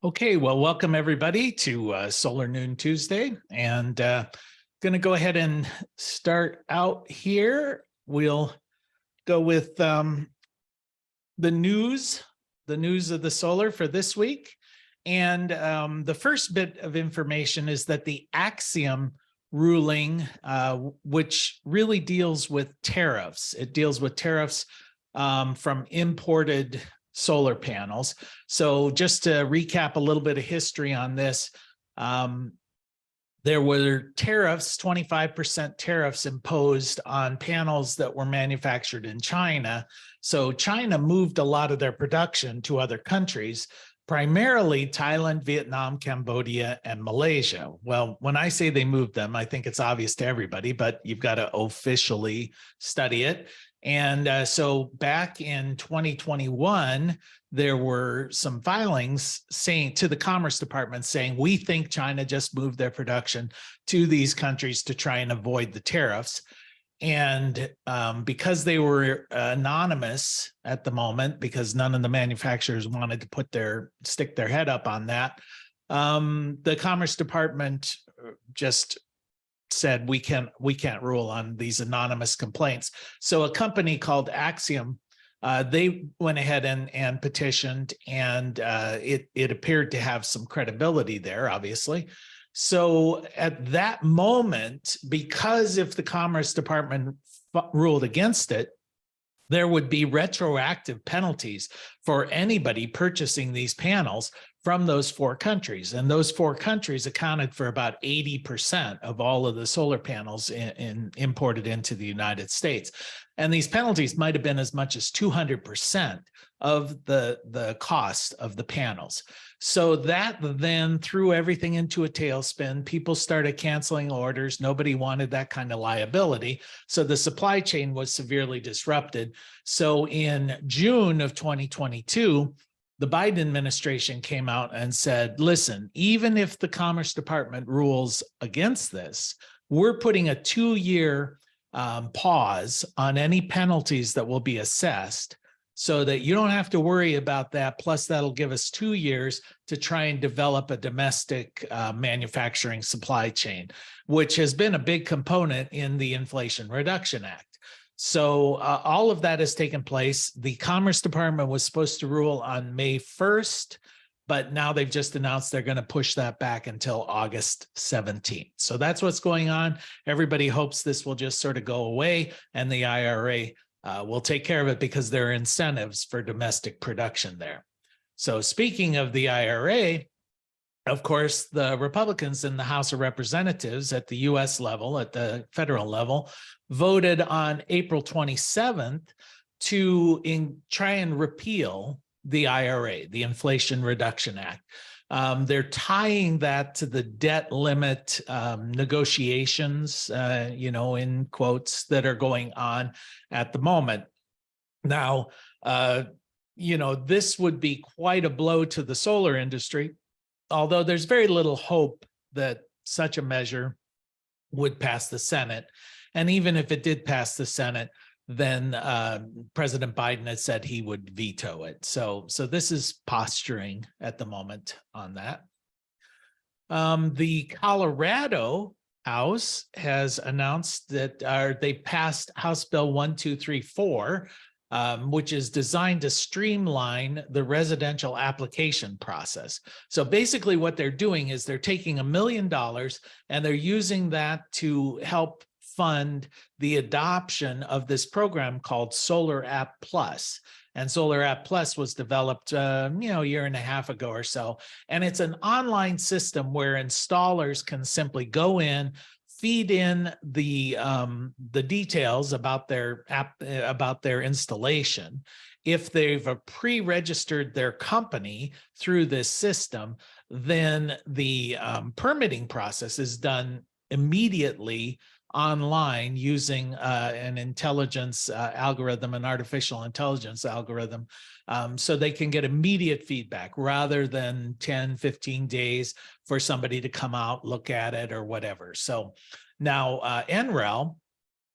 Okay, well, welcome everybody to Solar Noon Tuesday, and going to go ahead and start out here. We'll go with the news of the solar for this week. And the first bit of information is that the Axiom ruling, which really deals with tariffs. It deals with tariffs from imported solar panels. So just to recap a little bit of history on this, there were tariffs, 25% tariffs imposed on panels that were manufactured in China. So China moved a lot of their production to other countries, primarily Thailand, Vietnam, Cambodia, and Malaysia. Well, when I say they moved them, I think it's obvious to everybody, but you've got to officially study it. And so back in 2021, there were some filings saying to the Commerce Department saying, we think China just moved their production to these countries to try and avoid the tariffs. And because they were anonymous at the moment, because none of the manufacturers wanted to stick their head up on that, the Commerce Department just said we can't rule on these anonymous complaints. So a company called Axiom, they went ahead and petitioned, and it appeared to have some credibility there, obviously. So at that moment, because if the Commerce Department ruled against it, there would be retroactive penalties for anybody purchasing these panels from those four countries. And those four countries accounted for about 80% of all of the solar panels imported into the United States. And these penalties might have been as much as 200% of the cost of the panels. So that then threw everything into a tailspin. People started canceling orders. Nobody wanted that kind of liability. So the supply chain was severely disrupted. So in June of 2022, the Biden administration came out and said, listen, even if the Commerce Department rules against this, we're putting a 2-year pause on any penalties that will be assessed, so that you don't have to worry about that. Plus, that'll give us 2 years to try and develop a domestic manufacturing supply chain, which has been a big component in the Inflation Reduction Act. So all of that has taken place. The Commerce Department was supposed to rule on May 1st, but now they've just announced they're going to push that back until August 17th. So that's what's going on. Everybody hopes this will just sort of go away, and the IRA will take care of it, because there are incentives for domestic production there. So speaking of the IRA, of course, the Republicans in the House of Representatives at the US level, at the federal level, voted on April 27th to try and repeal the IRA, the Inflation Reduction Act. They're tying that to the debt limit negotiations, in quotes, that are going on at the moment. Now, this would be quite a blow to the solar industry, although there's very little hope that such a measure would pass the Senate. And even if it did pass the Senate, then President Biden had said he would veto it. So this is posturing at the moment on that. The Colorado House has announced that they passed House Bill 1234, which is designed to streamline the residential application process. So basically what they're doing is they're taking $1 million and they're using that to help fund the adoption of this program called Solar App Plus. And Solar App Plus was developed, a year and a half ago or so. And it's an online system where installers can simply go in, feed in the details about their app, about their installation. If they've pre-registered their company through this system, then the permitting process is done immediately online using an intelligence algorithm, an artificial intelligence algorithm, so they can get immediate feedback rather than 10, 15 days for somebody to come out, look at it or whatever. So now NREL,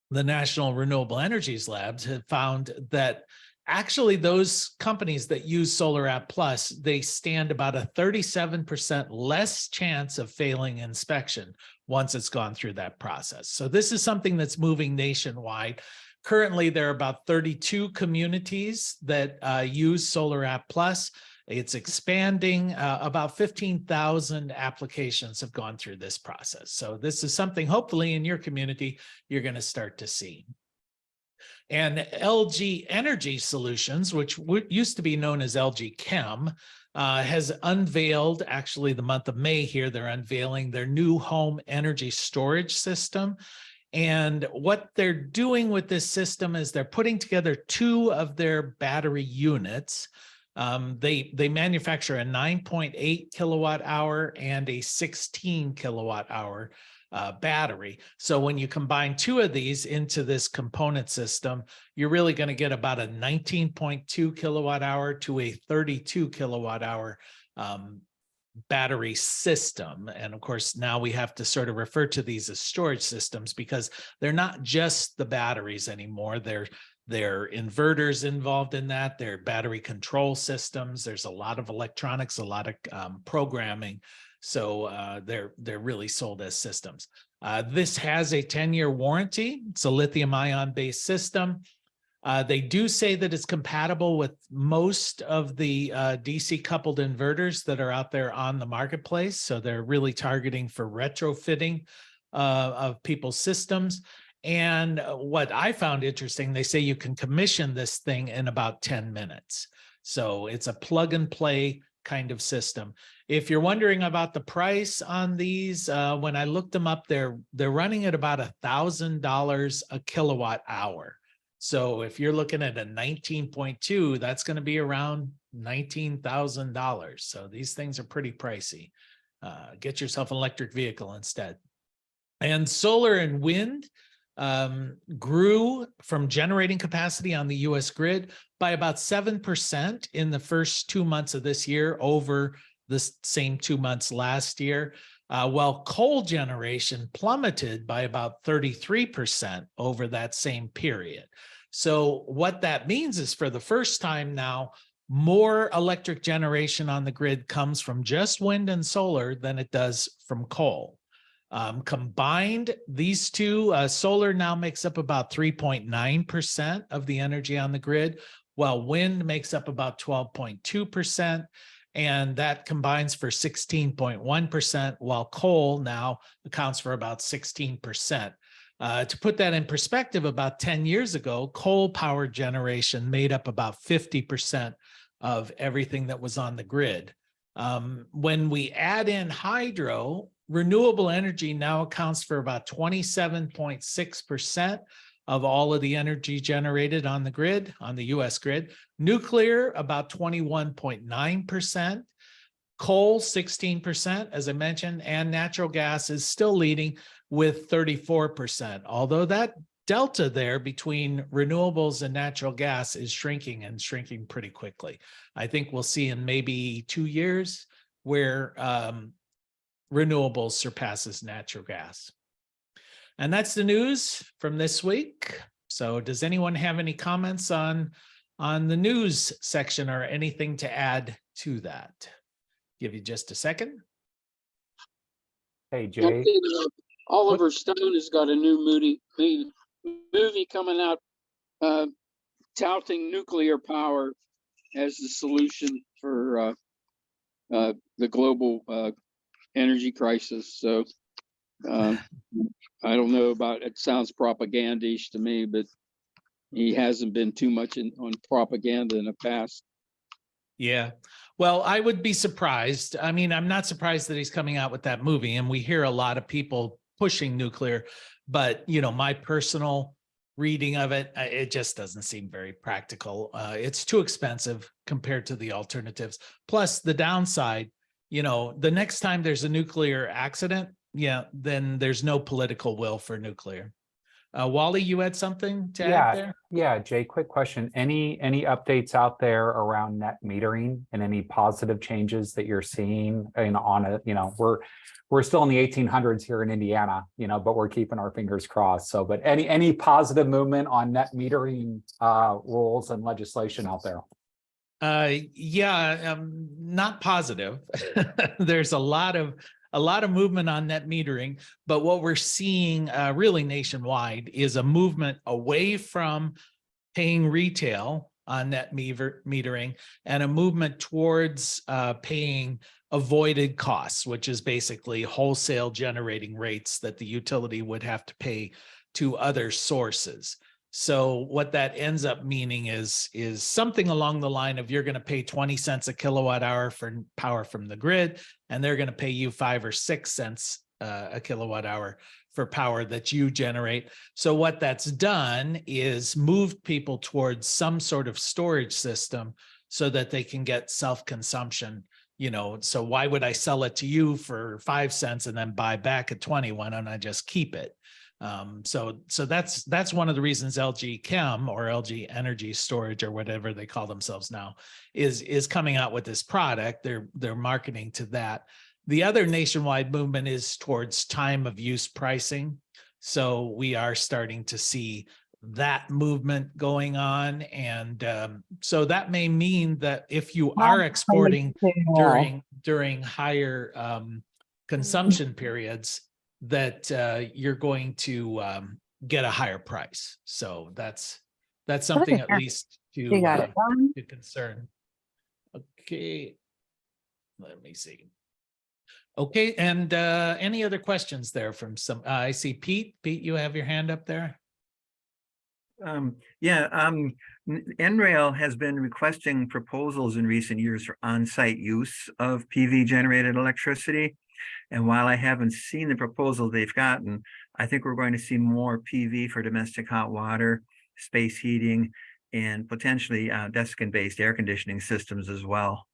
the National Renewable Energies Labs, have found that Actually, those companies that use Solar App Plus, they stand about a 37% less chance of failing inspection once it's gone through that process. So this is something that's moving nationwide. Currently, there are about 32 communities that use Solar App Plus. It's expanding. About 15,000 applications have gone through this process. So this is something hopefully in your community you're going to start to see. And LG Energy Solutions, which used to be known as LG Chem, has unveiled, actually the month of May here, they're unveiling their new home energy storage system. And what they're doing with this system is they're putting together two of their battery units. They manufacture a 9.8 kilowatt hour and a 16 kilowatt hour battery. So when you combine two of these into this component system, you're really going to get about a 19.2 kilowatt hour to a 32 kilowatt hour battery system. And of course, now we have to sort of refer to these as storage systems because they're not just the batteries anymore. They're inverters involved in that. They're battery control systems. There's a lot of electronics, a lot of programming. So they're really sold as systems. This has a 10-year warranty. It's a lithium ion based system. They do say that it's compatible with most of the DC coupled inverters that are out there on the marketplace. So they're really targeting for retrofitting of people's systems. And what I found interesting, they say you can commission this thing in about 10 minutes. So it's a plug and play kind of system. If you're wondering about the price on these, when I looked them up, they're running at about $1,000 a kilowatt hour. So if you're looking at a 19.2, that's going to be around $19,000. So these things are pretty pricey. Get yourself an electric vehicle instead. And solar and wind grew from generating capacity on the US grid by about 7% in the first 2 months of this year over the same 2 months last year, while coal generation plummeted by about 33% over that same period. So what that means is for the first time now, more electric generation on the grid comes from just wind and solar than it does from coal. Combined, these two, solar now makes up about 3.9% of the energy on the grid, while wind makes up about 12.2%, and that combines for 16.1%, while coal now accounts for about 16%. To put that in perspective, about 10 years ago, coal power generation made up about 50% of everything that was on the grid. When we add in hydro, renewable energy now accounts for about 27.6% of all of the energy generated on the grid, on the US grid. Nuclear, about 21.9%. Coal, 16%, as I mentioned, and natural gas is still leading with 34%, although that delta there between renewables and natural gas is shrinking and shrinking pretty quickly. I think we'll see in maybe 2 years where renewables surpasses natural gas. And that's the news from this week. So does anyone have any comments on the news section or anything to add to that? Give you just a second. Hey, Jay. Oliver Stone has got a new movie coming out touting nuclear power as the solution for the global energy crisis. So I don't know about it. Sounds propagandish to me, but he hasn't been too much on propaganda in the past. Yeah. Well, I would be surprised. I mean, I'm not surprised that he's coming out with that movie, and we hear a lot of people pushing nuclear, but you know, my personal reading of it, it just doesn't seem very practical. It's too expensive compared to the alternatives. Plus the downside, you know, the next time there's a nuclear accident, yeah, then there's no political will for nuclear. Wally, you had something to add Yeah, there? yeah, Jay, quick question. Any updates out there around net metering and any positive changes that you're seeing on it? We're still in the 1800s here in Indiana, but we're keeping our fingers crossed. So, but any positive movement on net metering rules and legislation out there? Yeah, not positive. There's a lot of movement on net metering, but what we're seeing really nationwide is a movement away from paying retail on net metering and a movement towards paying avoided costs, which is basically wholesale generating rates that the utility would have to pay to other sources. So what that ends up meaning is something along the line of you're going to pay 20 cents a kilowatt hour for power from the grid, and they're going to pay you 5 or 6 cents a kilowatt hour for power that you generate. So what that's done is moved people towards some sort of storage system so that they can get self-consumption. So why would I sell it to you for 5 cents and then buy back at 20? Why don't I just keep it? So that's one of the reasons LG Chem or LG Energy Storage or whatever they call themselves now is coming out with this product. They're marketing to that. The other nationwide movement is towards time of use pricing. So we are starting to see that movement going on. And so that may mean that if you are exporting during higher consumption periods, that you're going to get a higher price. So that's something at least to concern. Okay, let me see. Okay, and any other questions there from some? I see Pete. Pete, you have your hand up there. NRail has been requesting proposals in recent years for on-site use of PV generated electricity. And while I haven't seen the proposal they've gotten, I think we're going to see more PV for domestic hot water, space heating, and potentially desiccant-based air conditioning systems as well.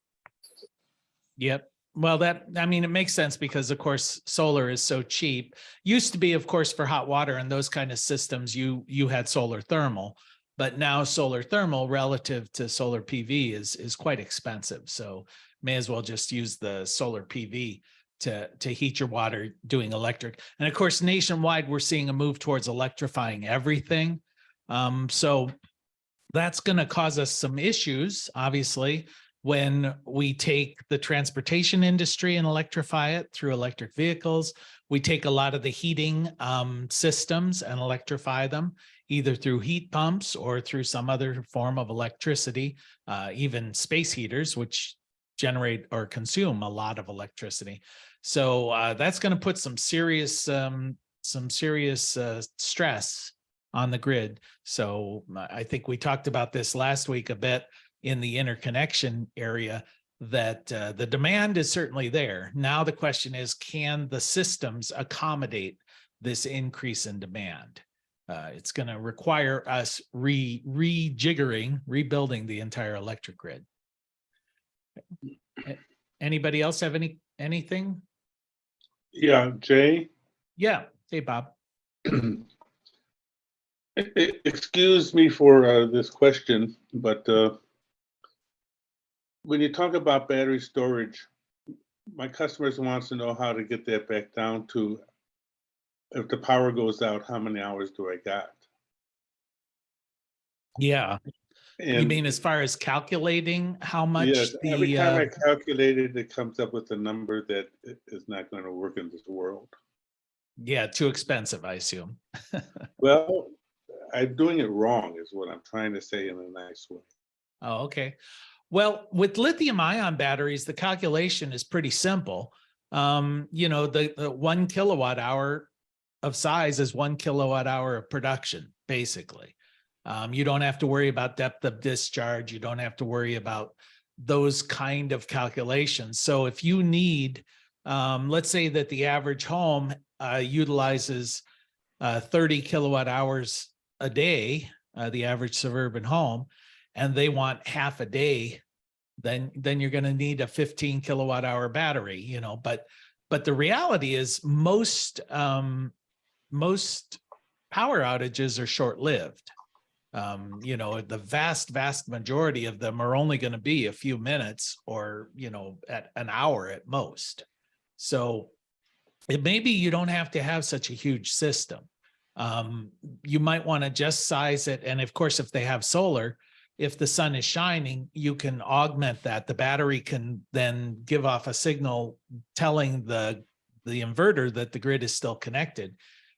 Yep. Well, it makes sense because, of course, solar is so cheap. Used to be, of course, for hot water and those kind of systems, you had solar thermal, but now solar thermal relative to solar PV is quite expensive. So may as well just use the solar PV to heat your water doing electric. And of course, nationwide, we're seeing a move towards electrifying everything. So that's going to cause us some issues, obviously, when we take the transportation industry and electrify it through electric vehicles. We take a lot of the heating systems and electrify them, either through heat pumps or through some other form of electricity, even space heaters, which generate or consume a lot of electricity. So that's going to put some serious stress on the grid. So I think we talked about this last week a bit in the interconnection area, that the demand is certainly there. Now the question is, can the systems accommodate this increase in demand? It's going to require us rejiggering, rebuilding the entire electric grid. Anybody else have anything? Yeah, Jay. Yeah. Hey, Bob. Excuse me for this question, but when you talk about battery storage, my customers wants to know how to get that back down to, if the power goes out, how many hours do I got? Yeah. And you mean as far as calculating how much? Yes, every time I calculate it, it comes up with a number that is not going to work in this world. Yeah, too expensive, I assume. Well, I'm doing it wrong is what I'm trying to say in a nice way. Oh, okay. Well, with lithium ion batteries, the calculation is pretty simple. The 1 kilowatt hour of size is 1 kilowatt hour of production, basically. You don't have to worry about depth of discharge. You don't have to worry about those kind of calculations. So if you need, let's say that the average home utilizes 30 kilowatt hours a day, the average suburban home, and they want half a day, then you're going to need a 15 kilowatt hour battery, but the reality is most power outages are short-lived. The vast majority of them are only going to be a few minutes or, at an hour at most. So maybe you don't have to have such a huge system. You might want to just size it. And of course, if they have solar, if the sun is shining, you can augment that. The battery can then give off a signal telling the inverter that the grid is still connected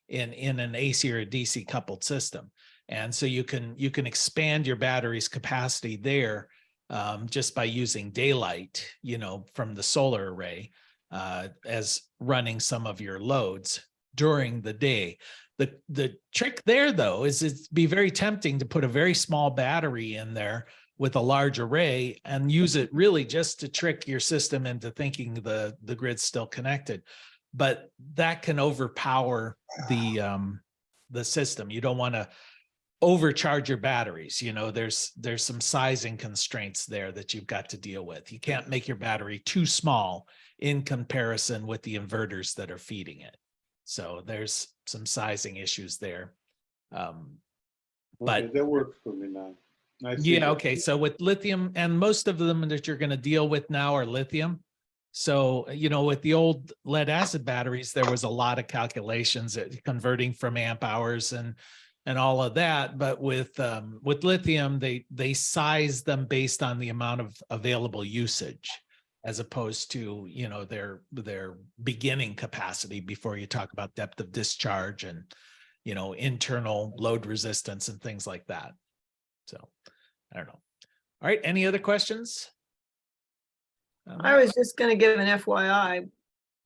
in an AC or a DC coupled system. And so you can expand your battery's capacity there just by using daylight, from the solar array as running some of your loads during the day. The trick there, though, is it'd be very tempting to put a very small battery in there with a large array and use it really just to trick your system into thinking the grid's still connected. But that can overpower the system. You don't want to overcharge your batteries. There's some sizing constraints there that you've got to deal with. You can't make your battery too small in comparison with the inverters that are feeding it. So there's some sizing issues there. But that works for me now. I see yeah, that. okay. So with lithium, and most of them that you're going to deal with now are lithium. So, with the old lead acid batteries, there was a lot of calculations converting from amp hours and all of that. But with lithium, they size them based on the amount of available usage, as opposed to, their beginning capacity before you talk about depth of discharge and, internal load resistance and things like that. So I don't know. All right. Any other questions? I was just going to give an FYI.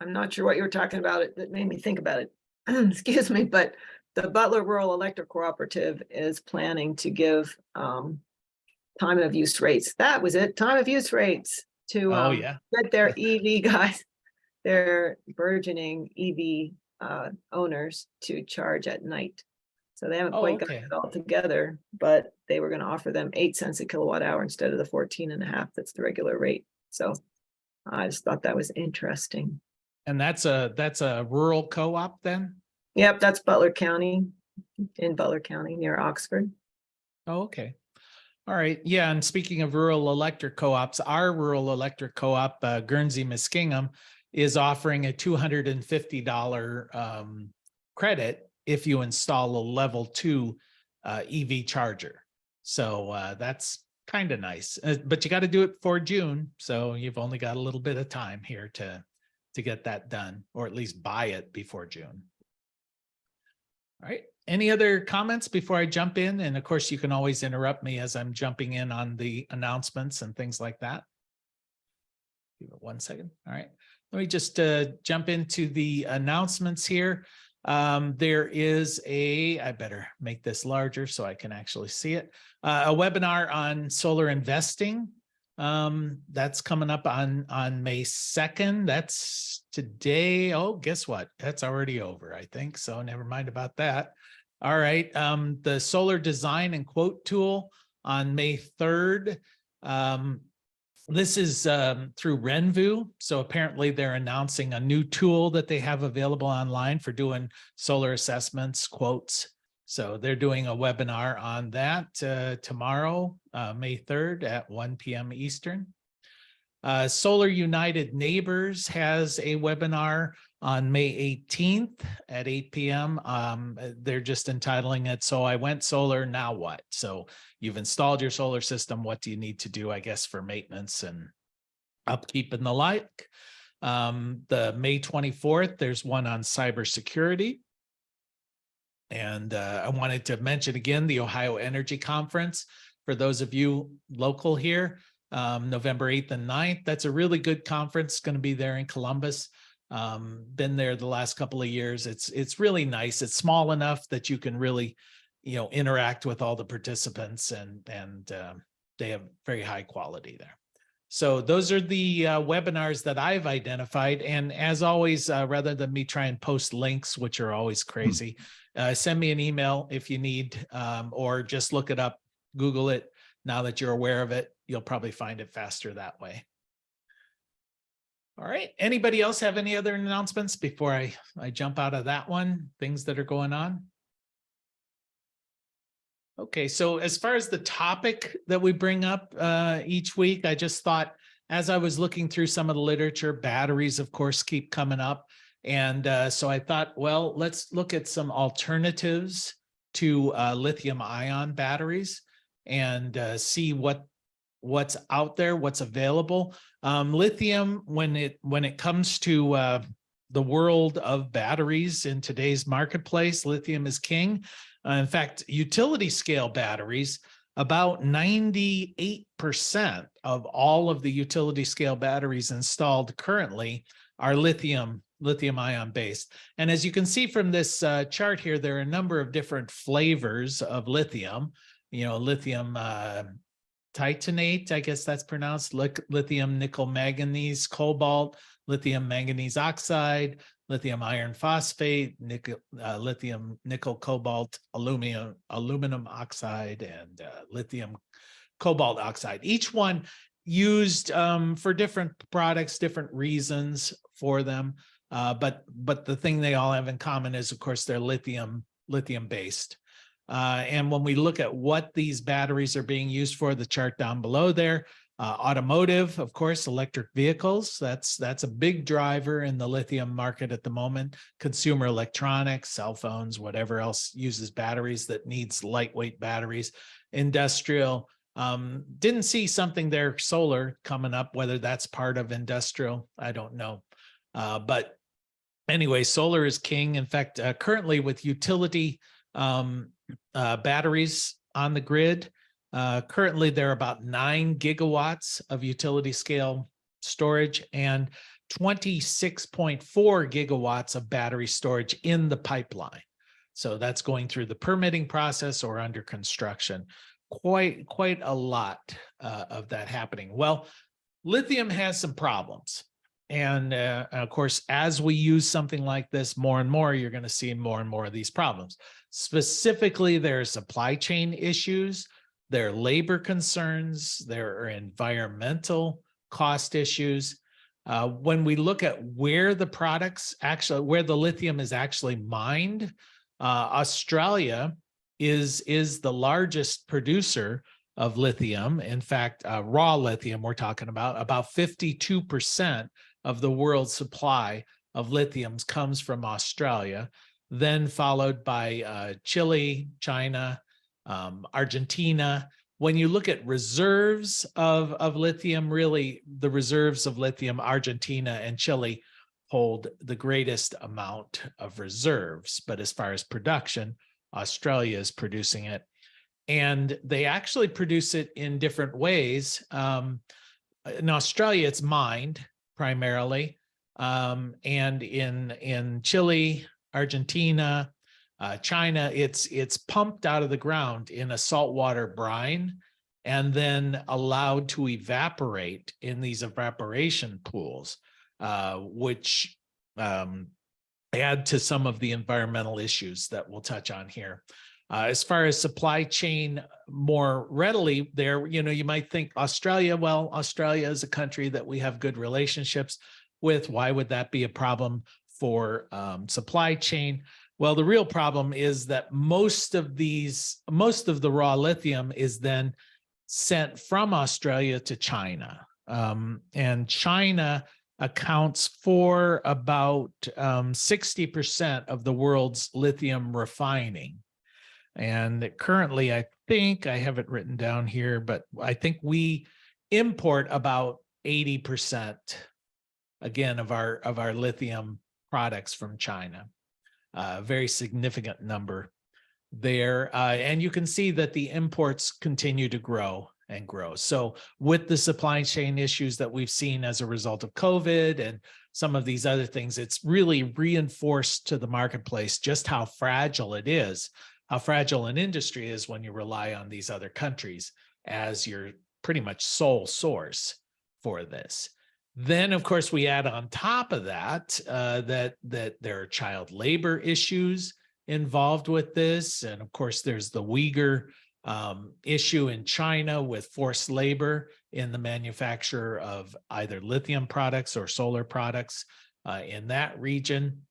I'm not sure what you were talking about. That made me think about it. Excuse me, but the Butler Rural Electric Cooperative is planning to give time of use rates. That was it. Time of use rates to get their EV guys, their burgeoning EV owners to charge at night. So they haven't quite got it all together, but they were going to offer them 8 cents a kilowatt hour instead of the 14.5. That's the regular rate. So I just thought that was interesting. And that's a rural co-op then? Yep, that's Butler County, in Butler County near Oxford. Oh, okay. All right. Yeah. And speaking of rural electric co-ops, our rural electric co-op, Guernsey Muskingum, is offering a $250 credit if you install a level 2 EV charger. So that's kind of nice, but you got to do it for June. So you've only got a little bit of time here to get that done, or at least buy it before June. All right. Any other comments before I jump in? And of course, you can always interrupt me as I'm jumping in on the announcements and things like that. Give it 1 second. All right. Let me just jump into the announcements here. There is I better make this larger so I can actually see it. A webinar on solar investing. That's coming up on May 2nd. That's today. Oh, guess what? That's already over, I think. So never mind about that. All right. The solar design and quote tool on May 3rd. This is through Renvu. So apparently they're announcing a new tool that they have available online for doing solar assessments, quotes. So they're doing a webinar on that tomorrow, May 3rd at 1 p.m. Eastern. Solar United Neighbors has a webinar on May 18th at 8 p.m. They're just entitling it, So I Went Solar, Now What? So you've installed your solar system. What do you need to do, I guess, for maintenance and upkeep and the like? The May 24th, there's one on cybersecurity. And I wanted to mention again, the Ohio Energy Conference. For those of you local here, November 8th and 9th, that's a really good conference. It's going to be there in Columbus. Been there the last couple of years. It's really nice. It's small enough that you can really, interact with all the participants, and they have very high quality there. So those are the webinars that I've identified. And as always, rather than me try and post links, which are always crazy, send me an email if you need, or just look it up, Google it. Now that you're aware of it, you'll probably find it faster that way. All right. Anybody else have any other announcements before I jump out of that one? Things that are going on? Okay, so as far as the topic that we bring up each week, I just thought, as I was looking through some of the literature, batteries, of course, keep coming up. And so I thought, well, let's look at some alternatives to lithium ion batteries and see what's out there, what's available. Lithium, when it comes to the world of batteries in today's marketplace, lithium is king. In fact, utility scale batteries, about 98% of all of the utility scale batteries installed currently are lithium ion based. And as you can see from this chart here, there are a number of different flavors of lithium, lithium titanate, I guess that's pronounced, lithium nickel manganese cobalt, lithium manganese oxide, lithium iron phosphate, lithium nickel cobalt aluminum oxide, and lithium cobalt oxide. Each one used for different products, different reasons for them. But the thing they all have in common is, of course, they're lithium based. And when we look at what these batteries are being used for, the chart down below there, automotive, of course, electric vehicles, that's a big driver in the lithium market at the moment. Consumer electronics, cell phones, whatever else uses batteries that needs lightweight batteries. Industrial, didn't see something there, solar coming up, whether that's part of industrial, I don't know. But anyway, solar is king. In fact, currently with utility batteries on the grid, currently there are about 9 gigawatts of utility scale storage and 26.4 gigawatts of battery storage in the pipeline. So that's going through the permitting process or under construction. Quite a lot of that happening. Well, lithium has some problems. And of course, as we use something like this more and more, you're going to see more and more of these problems. Specifically, there are supply chain issues, there are labor concerns, there are environmental cost issues. When we look at where the lithium is actually mined, Australia is the largest producer of lithium. In fact, raw lithium, we're talking about 52% of the world's supply of lithiums comes from Australia, then followed by Chile, China, Argentina. When you look at reserves of lithium, really the reserves of lithium, Argentina and Chile hold the greatest amount of reserves. But as far as production, Australia is producing it. And they actually produce it in different ways. In Australia, it's mined primarily. And in Chile, Argentina, China, it's pumped out of the ground in a saltwater brine and then allowed to evaporate in these evaporation pools, which add to some of the environmental issues that we'll touch on here. As far as supply chain more readily there, you might think Australia, well, Australia is a country that we have good relationships with. Why would that be a problem for supply chain? Well, the real problem is that most of the raw lithium is then sent from Australia to China. And China accounts for about 60% of the world's lithium refining. And currently, I think, I have it written down here, but I think we import about 80%, again, of our lithium products from China. Very significant number there. And you can see that the imports continue to grow and grow. So with the supply chain issues that we've seen as a result of COVID and some of these other things, it's really reinforced to the marketplace just how fragile it is, how fragile an industry is when you rely on these other countries as your pretty much sole source for this. Then, of course, we add on top of that, that there are child labor issues involved with this. And of course, there's the Uyghur issue in China with forced labor in the manufacture of either lithium products or solar products in that region.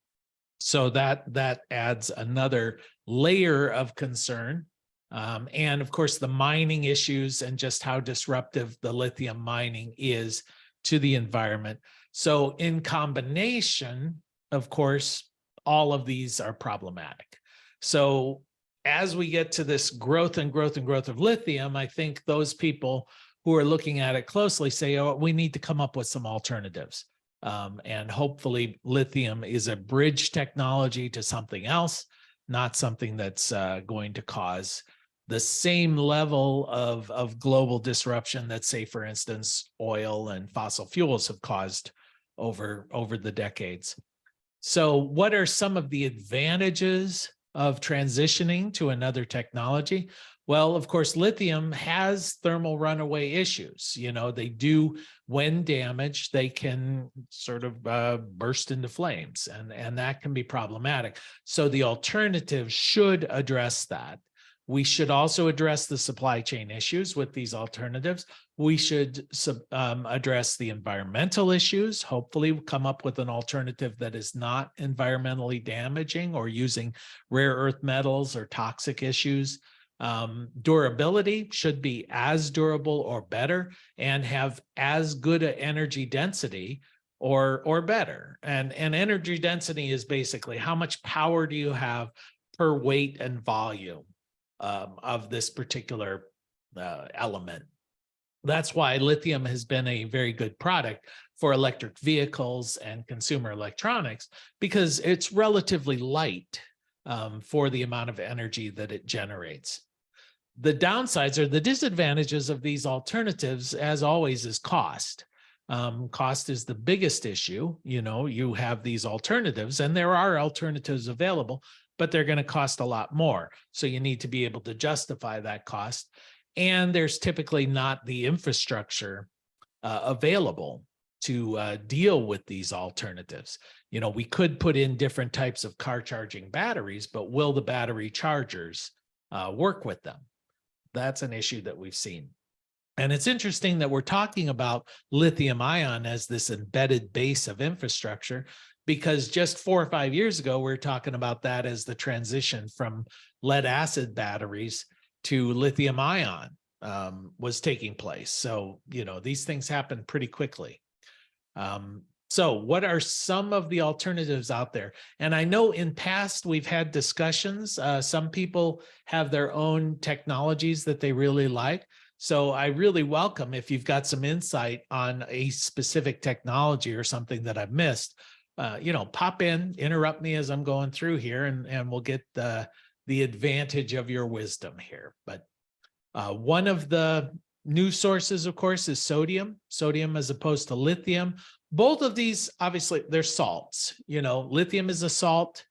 So that adds another layer of concern And of course, the mining issues and just how disruptive the lithium mining is to the environment. So in combination, of course, all of these are problematic. So as we get to this growth and growth and growth of lithium, I think those people who are looking at it closely say, oh, we need to come up with some alternatives. And hopefully lithium is a bridge technology to something else, not something that's going to cause the same level of global disruption that, say, for instance, oil and fossil fuels have caused over the decades. So what are some of the advantages of transitioning to another technology? Well, of course, lithium has thermal runaway issues. You know, they do, when damaged, they can sort of burst into flames, and that can be problematic. So the alternative should address that. We should also address the supply chain issues with these alternatives. We should address the environmental issues, hopefully come up with an alternative that is not environmentally damaging or using rare earth metals or toxic issues. Durability should be as durable or better and have as good an energy density or better. And energy density is basically how much power do you have per weight and volume of this particular element. That's why lithium has been a very good product for electric vehicles and consumer electronics, because it's relatively light for the amount of energy that it generates. The downsides or the disadvantages of these alternatives, as always, is cost. Cost is the biggest issue. You know, you have these alternatives, and there are alternatives available, but they're going to cost a lot more. So you need to be able to justify that cost. And there's typically not the infrastructure available to deal with these alternatives. You know, we could put in different types of car charging batteries, but will the battery chargers work with them? That's an issue that we've seen. And it's interesting that we're talking about lithium ion as this embedded base of infrastructure, because just 4 or 5 years ago, we were talking about that as the transition from lead acid batteries to lithium ion was taking place. So, you know, these things happen pretty quickly. So what are some of the alternatives out there? And I know in past we've had discussions. Some people have their own technologies that they really like. So I really welcome if you've got some insight on a specific technology or something that I've missed. You know, pop in, interrupt me as I'm going through here, and we'll get the advantage of your wisdom here. But one of the new sources, of course, is sodium as opposed to lithium. Both of these, obviously, they're salts. You know, lithium is a salt.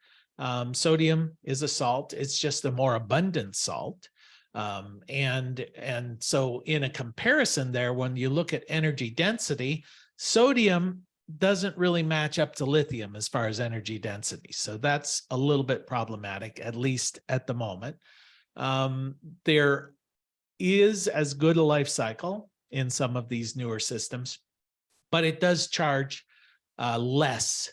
Sodium is a salt. It's just a more abundant salt. And so in a comparison there, when you look at energy density, sodium doesn't really match up to lithium as far as energy density. So that's a little bit problematic, at least at the moment. There is as good a life cycle in some of these newer systems, but it does charge less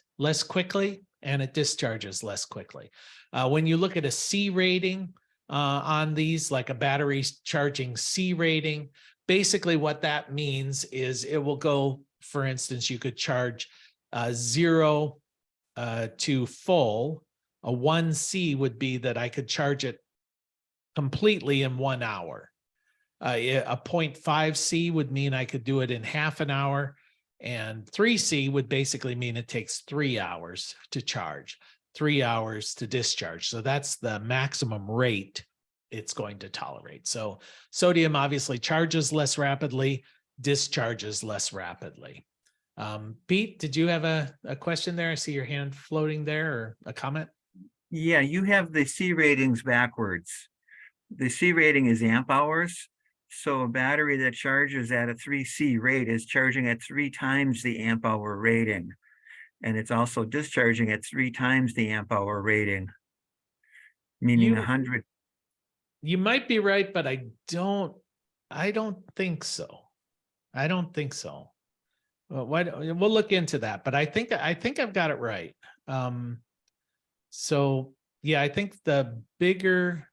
quickly, and it discharges less quickly. When you look at a C rating on these, like a battery charging C rating, basically what that means is it will go, for instance, you could charge 0 to full. A 1C would be that I could charge it completely in 1 hour. A 0.5C would mean I could do it in half an hour. And 3C would basically mean it takes 3 hours to charge, 3 hours to discharge. So that's the maximum rate it's going to tolerate. So sodium obviously charges less rapidly, discharges less rapidly. Pete, did you have a question there? I see your hand floating there, or a comment? Yeah, you have the C ratings backwards. The C rating is amp hours. So a battery that charges at a 3C rate is charging at 3 times the amp hour rating. And it's also discharging at 3 times the amp hour rating, meaning 100. You might be right, but I don't think so. I don't think so. Well, we'll look into that, but I think I've got it right. So yeah, I think the bigger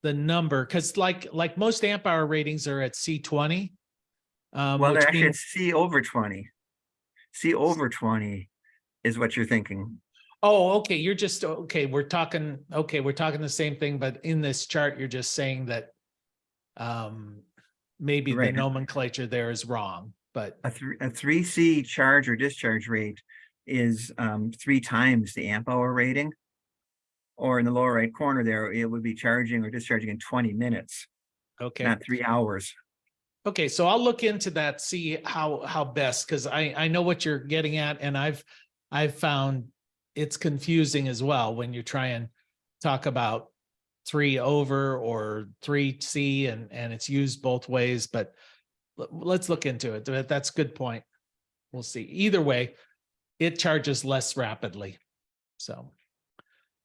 the number, because like most amp hour ratings are at C20. Well, Which actually, means, it's C over 20. C over 20 is what you're thinking. oh, okay, you're just, okay, we're talking the same thing, but in this chart, you're just saying that maybe the Right. nomenclature there is wrong, but A 3C charge or discharge rate is 3 times the amp hour rating. Or in the lower right corner there, it would be charging or discharging in 20 minutes, okay. not 3 hours. Okay, so I'll look into that, see how best, because I know what you're getting at, and I've found it's confusing as well when you try and talk about 3 over or 3C and it's used both ways, but let's look into it. That's a good point. We'll see. Either way, it charges less rapidly. So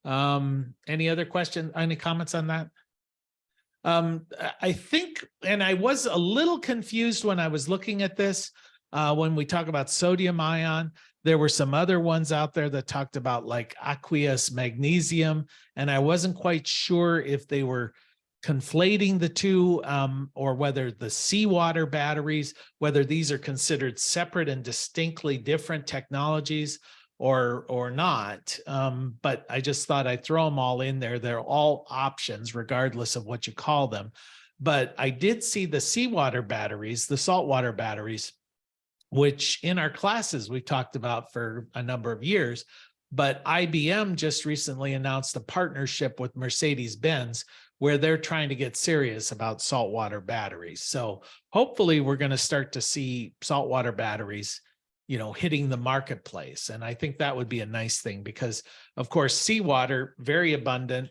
any other questions, any comments on that? I think, and I was a little confused when I was looking at this, when we talk about sodium ion, there were some other ones out there that talked about like aqueous magnesium, and I wasn't quite sure if they were conflating the two, or whether the seawater batteries, whether these are considered separate and distinctly different technologies or not. But I just thought I'd throw them all in there. They're all options, regardless of what you call them. But I did see the seawater batteries, the saltwater batteries, which in our classes we've talked about for a number of years. But IBM just recently announced a partnership with Mercedes-Benz where they're trying to get serious about saltwater batteries. So hopefully we're going to start to see saltwater batteries, you know, hitting the marketplace. And I think that would be a nice thing because, of course, seawater, very abundant.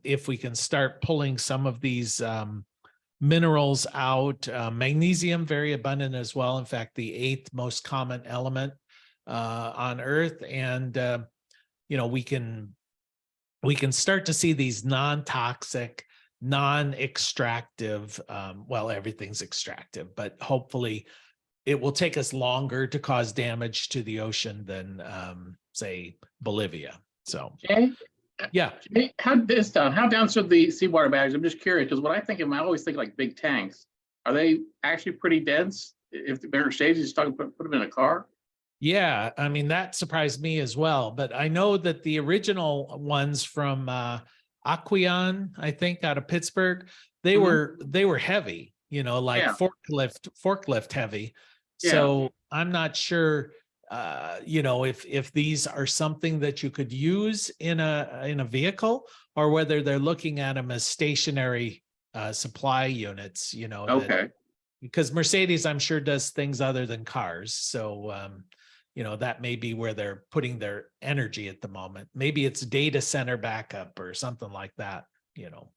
If we can start pulling some of these minerals out, magnesium, very abundant as well. In fact, the 8th most common element on Earth. And, you know, we can start to see these non-toxic, non-extractive, well, everything's extractive, but hopefully it will take us longer to cause damage to the ocean than, say, Bolivia. So, Jay, yeah. Jay, how dense are the seawater batteries? I'm just curious because when I think of them, I always think like big tanks. Are they actually pretty dense? If the Mercedes is talking, put them in a car. Yeah, I mean, that surprised me as well. But I know that the original ones from Aqueon, I think, out of Pittsburgh, they were heavy, you know, like forklift heavy. So I'm not sure, you know, if these are something that you could use in a vehicle or whether they're looking at them as stationary supply units, you know. Okay. Because Mercedes, I'm sure, does things other than cars. So, you know, that may be where they're putting their energy at the moment. Maybe it's data center backup or something like that, you know.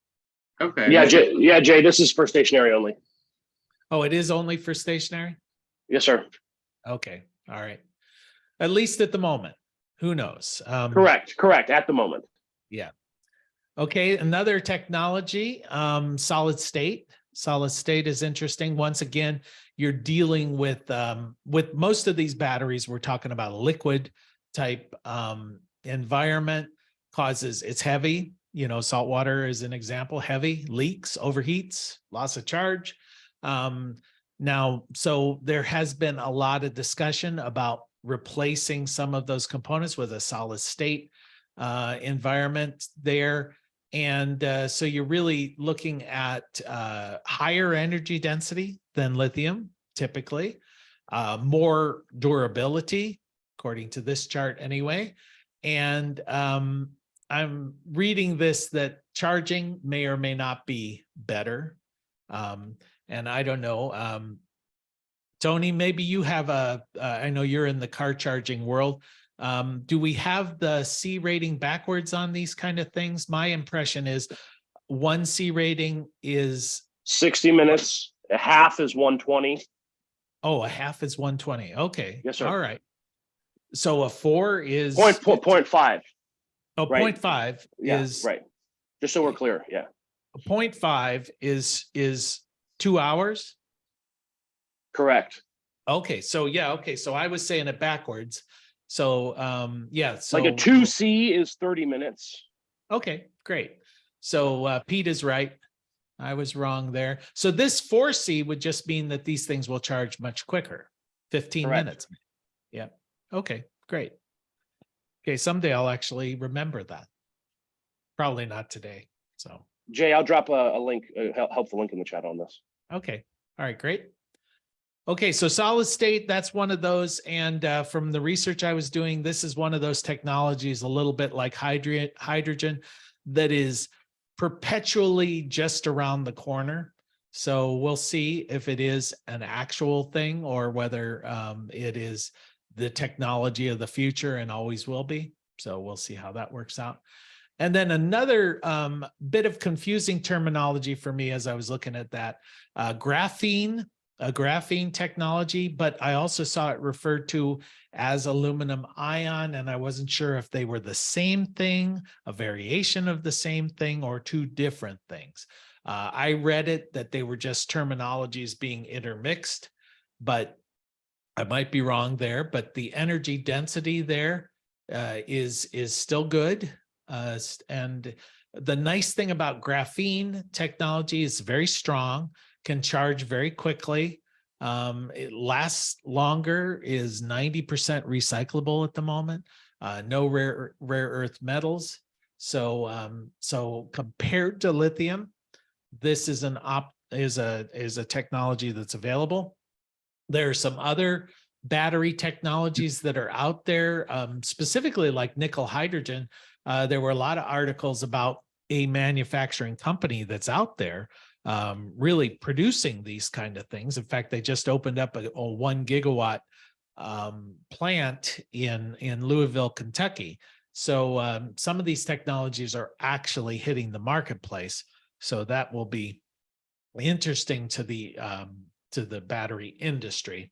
Okay. Yeah, Jay, this is for stationary only. Oh, it is only for stationary? Yes, sir. Okay. All right. At least at the moment. Who knows? Correct. At the moment. Yeah. Okay. Another technology, solid state. Solid state is interesting. Once again, you're dealing with most of these batteries, we're talking about a liquid type environment. It's heavy. You know, salt water is an example, heavy, leaks, overheats, loss of charge. Now, so there has been a lot of discussion about replacing some of those components with a solid state environment there. And so you're really looking at higher energy density than lithium, typically, more durability, according to this chart anyway. And I'm reading this that charging may or may not be better. And I don't know, Tony, maybe you have I know you're in the car charging world. Do we have the C rating backwards on these kind of things? My impression is one C rating is 60 minutes. A half is 120. Oh, a half is 120. Okay. Yes, sir. All right. So a 4 is 0.5. Oh, right. 0.5 Yeah, is right. Just so we're clear. Yeah. 0.5 is 2 hours. Correct. Okay. So yeah. Okay. So I was saying it backwards. So yeah. So like a 2C is 30 minutes. okay, great. So Pete is right. I was wrong there. So this 4C would just mean that these things will charge much quicker, 15 Correct. minutes. Yeah. Okay, great. Okay, someday I'll actually remember that. Probably not today. So, Jay, I'll drop a link, a helpful link in the chat on this. okay. All right, great. Okay, so solid state, that's one of those. And from the research I was doing, this is one of those technologies, a little bit like hydrogen, that is perpetually just around the corner. So we'll see if it is an actual thing or whether it is the technology of the future and always will be. So we'll see how that works out. And then another bit of confusing terminology for me as I was looking at that, graphene technology, but I also saw it referred to as aluminum ion, and I wasn't sure if they were the same thing, a variation of the same thing, or two different things. I read it that they were just terminologies being intermixed, but I might be wrong there. But the energy density there is still good. And the nice thing about graphene technology is very strong, can charge very quickly. It lasts longer, is 90% recyclable at the moment. No rare earth metals. So compared to lithium, this is a technology that's available. There are some other battery technologies that are out there, specifically like nickel hydrogen. There were a lot of articles about a manufacturing company that's out there really producing these kind of things. In fact, they just opened up a 1 gigawatt plant in Louisville, Kentucky. So some of these technologies are actually hitting the marketplace. So that will be interesting to the battery industry.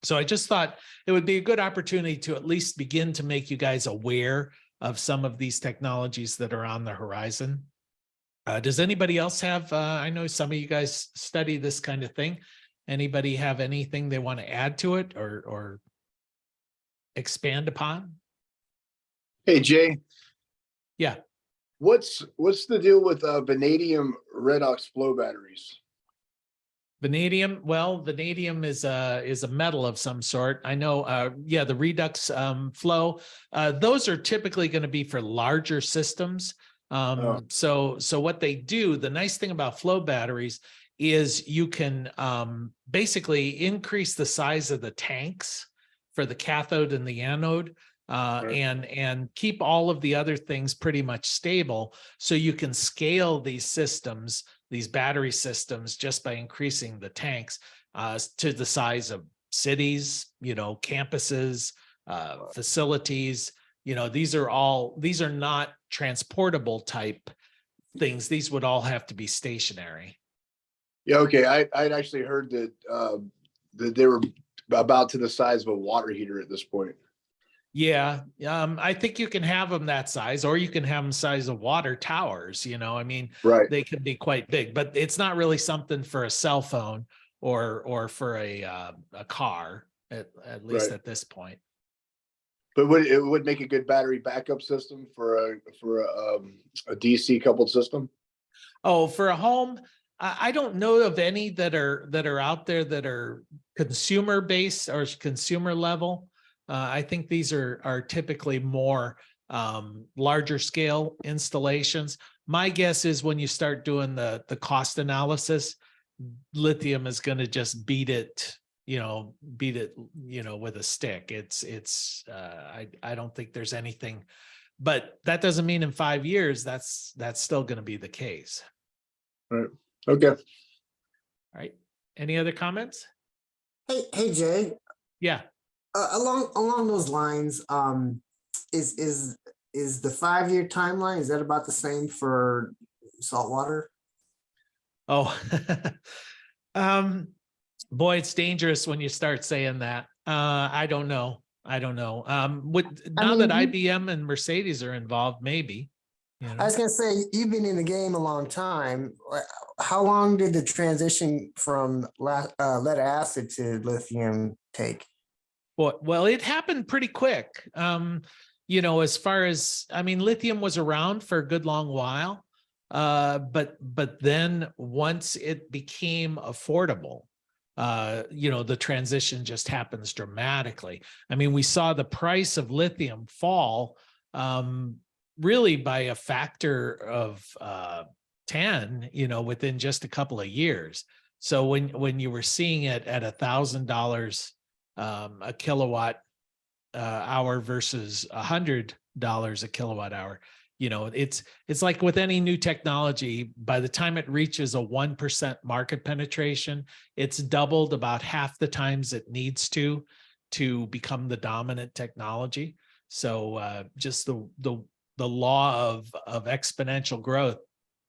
So I just thought it would be a good opportunity to at least begin to make you guys aware of some of these technologies that are on the horizon. Does anybody else have, I know some of you guys study this kind of thing. Anybody have anything they want to add to it or expand upon? Hey, Jay. Yeah. What's the deal with vanadium redox flow batteries? Vanadium, well, vanadium is a metal of some sort. I know, yeah, the redox flow, those are typically going to be for larger systems. So what they do, the nice thing about flow batteries is you can basically increase the size of the tanks for the cathode and the anode, and keep all of the other things pretty much stable. So you can scale these systems, these battery systems, just by increasing the tanks to the size of cities, campuses, facilities. These are not transportable type things. These would all have to be stationary. Yeah, okay. I'd actually heard that that they were about to the size of a water heater at this point. Yeah, I think you can have them that size, or you can have them size of water towers. I mean, Right. they can be quite big, but it's not really something for a cell phone or for a car, at least Right. at this point. But it would make a good battery backup system for a DC coupled system? Oh, for a home, I don't know of any that are out there that are consumer based or consumer level. I think these are typically more larger scale installations. My guess is when you start doing the cost analysis, lithium is going to just beat it with a stick. I don't think there's anything, but that doesn't mean in 5 years that's still going to be the case. Right. Okay. All right. Any other comments? Hey Jay. Yeah. Along those lines, is the 5-year timeline, is that about the same for saltwater? Oh, boy, it's dangerous when you start saying that. I don't know. Now that IBM and Mercedes are involved, maybe. I was gonna say, you've been in the game a long time. How long did the transition from lead acid to lithium take? Well, it happened pretty quick. As far as, lithium was around for a good long while. But then once it became affordable, the transition just happens dramatically. I mean, we saw the price of lithium fall really by a factor of 10, within just a couple of years. So when you were seeing it at $1,000 a kilowatt hour versus $100 a kilowatt hour, it's like with any new technology, by the time it reaches a 1% market penetration, it's doubled about half the times it needs to become the dominant technology. So just the law of exponential growth,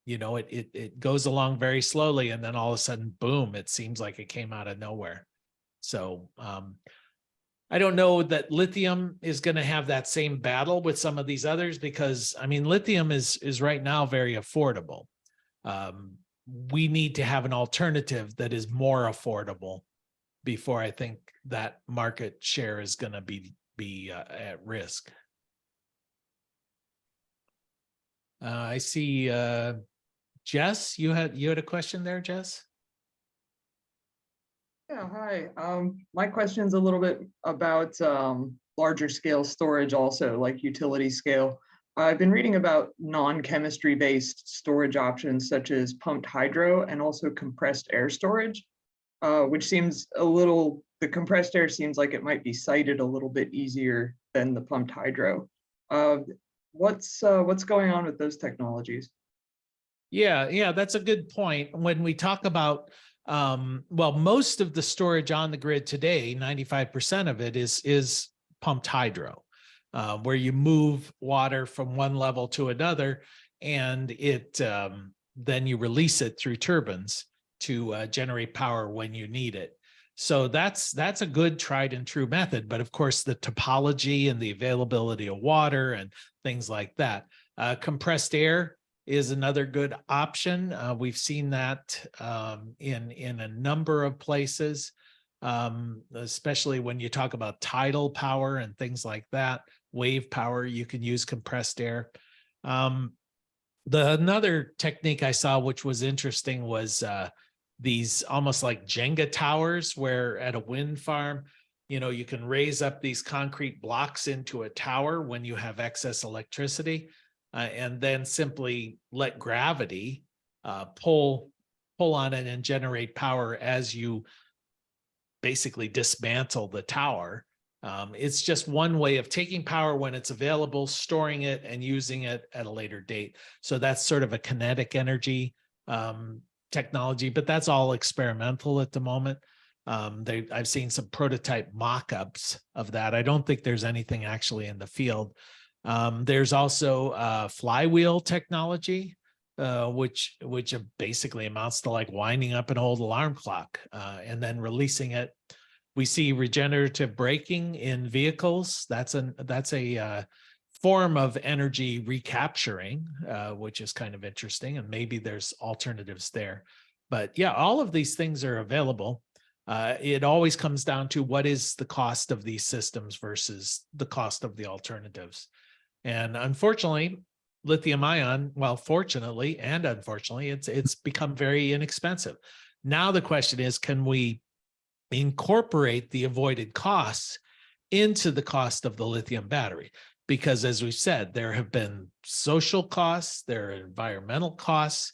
it goes along very slowly, and then all of a sudden, boom, it seems like it came out of nowhere. So I don't know that lithium is going to have that same battle with some of these others, because I mean, lithium is right now very affordable. We need to have an alternative that is more affordable before I think that market share is going to be at risk. I see Jess, you had a question there, Jess? Yeah, hi. My question's a little bit about larger scale storage also, like utility scale. I've been reading about non-chemistry based storage options such as pumped hydro and also compressed air storage, which seems the compressed air seems like it might be sited a little bit easier than the pumped hydro. What's going on with those technologies? Yeah, that's a good point. When we talk about most of the storage on the grid today, 95% of it is pumped hydro, where you move water from one level to another, and then you release it through turbines to generate power when you need it. So that's a good tried and true method. But of course, the topology and the availability of water and things like that. Compressed air is another good option. We've seen that in a number of places, especially when you talk about tidal power and things like that. Wave power, you can use compressed air. Another technique I saw, which was interesting, was these almost like Jenga towers, where at a wind farm, you can raise up these concrete blocks into a tower when you have excess electricity, and then simply let gravity pull on it and generate power as you basically dismantle the tower. It's just one way of taking power when it's available, storing it, and using it at a later date. So that's sort of a kinetic energy technology, but that's all experimental at the moment. I've seen some prototype mock-ups of that. I don't think there's anything actually in the field. There's also flywheel technology, which basically amounts to like winding up an old alarm clock and then releasing it. We see regenerative braking in vehicles. That's a form of energy recapturing, which is kind of interesting, and maybe there's alternatives there. But yeah, all of these things are available. It always comes down to what is the cost of these systems versus the cost of the alternatives. And unfortunately, lithium ion, well, fortunately and unfortunately, it's become very inexpensive. Now the question is, can we incorporate the avoided costs into the cost of the lithium battery? Because as we've said, there have been social costs, there are environmental costs.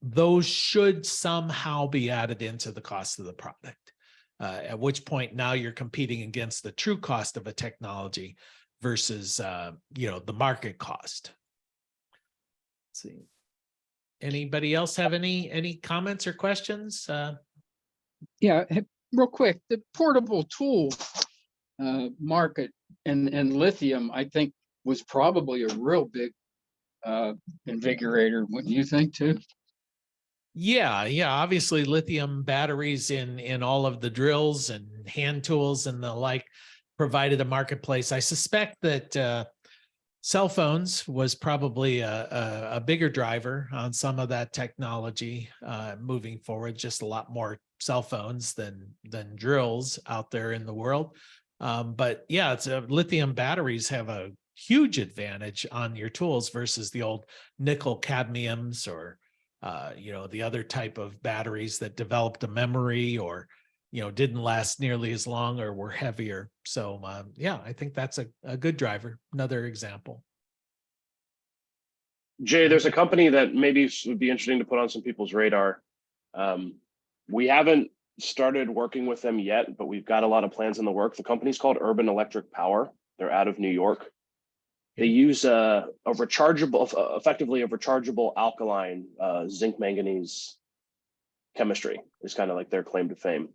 Those should somehow be added into the cost of the product, at which point now you're competing against the true cost of a technology versus the market cost. Let's see. Anybody else have any comments or questions? Yeah, real quick, the portable tool market and lithium, I think, was probably a real big invigorator. Wouldn't you think too? Yeah. Obviously, lithium batteries in all of the drills and hand tools and the like provided a marketplace. I suspect that cell phones was probably a bigger driver on some of that technology moving forward. Just a lot more cell phones than drills out there in the world. But yeah, lithium batteries have a huge advantage on your tools versus the old nickel cadmiums or, the other type of batteries that developed a memory or, didn't last nearly as long or were heavier. So yeah, I think that's a good driver. Another example. Jay, there's a company that maybe would be interesting to put on some people's radar. We haven't started working with them yet, but we've got a lot of plans in the work. The company's called Urban Electric Power. They're out of New York. They use effectively a rechargeable alkaline zinc manganese chemistry is kind of like their claim to fame.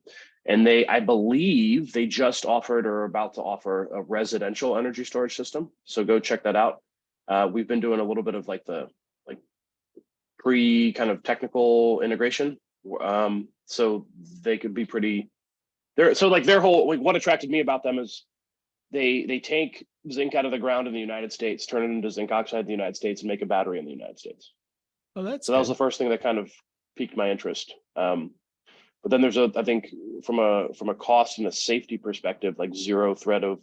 And I believe they just offered or are about to offer a residential energy storage system. So go check that out. We've been doing a little bit of pre kind of technical integration. So they could be pretty their whole, what attracted me about them is they take zinc out of the ground in the United States, turn it into zinc oxide in the United States, and make a battery in the United States. Oh, that's so that was the first thing that kind of piqued my interest. But then there's I think from a cost and a safety perspective, like zero threat of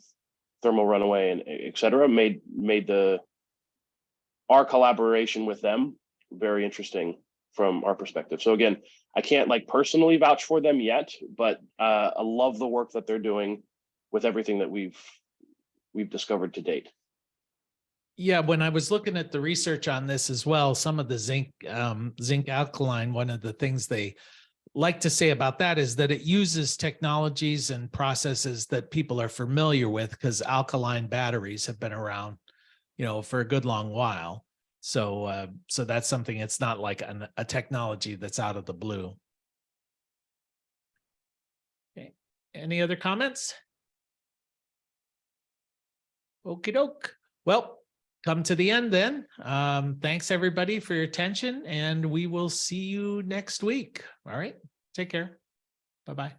thermal runaway and et cetera, made our collaboration with them very interesting from our perspective. So again, I can't personally vouch for them yet, but I love the work that they're doing with everything that we've discovered to date. Yeah, when I was looking at the research on this as well, some of the zinc alkaline, one of the things they like to say about that is that it uses technologies and processes that people are familiar with because alkaline batteries have been around, for a good long while. So that's something, it's not like a technology that's out of the blue. Okay. Any other comments? Okie doke. Well, come to the end then. Thanks everybody for your attention, and we will see you next week. All right. Take care. Bye-bye.